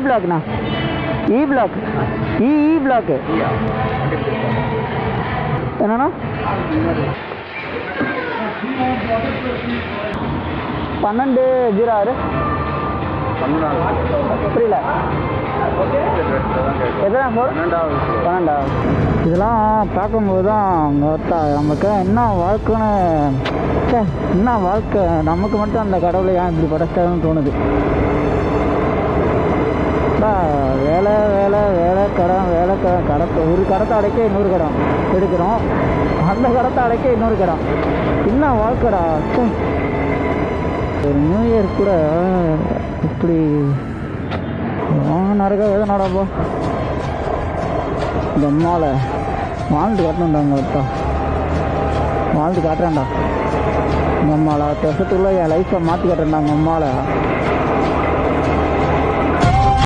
பிளாக்ண்ணா இ black இ block என்னண்ணா 1206 புரியல எத்தனை 12 இதெல்லாம் பார்க்கும்போது தான் நமக்கு என்ன வாழ்க்கைன்னு என்ன வாழ்க்கை நமக்கு மட்டும் அந்த கடவுளை ஏன் இப்படி படைச்சாருன்னு தோணுது. வேலை வேலை வேலை கடன் வேலை கடத்தை ஒரு கடத்தை அடைக்க இன்னொரு கடன் எடுக்கிறோம், அந்த கடத்தை அடைக்க இன்னொரு கடன். என்ன வாழ்க்கைடா. ஒரு நியூ இயர் கூட இப்படி நிறைய எதனாடாப்பா இந்த அம்மாவில் வாழ்ந்து காட்டணுண்டாங்க. அப்பா வாழ்ந்து காட்டுறேன்டா இந்த அம்மாவில் 10 வருஷத்துக்குள்ளே என் லைஃப்பை மாற்றி காட்டுறேன்டா. அந்த அம்மாவில்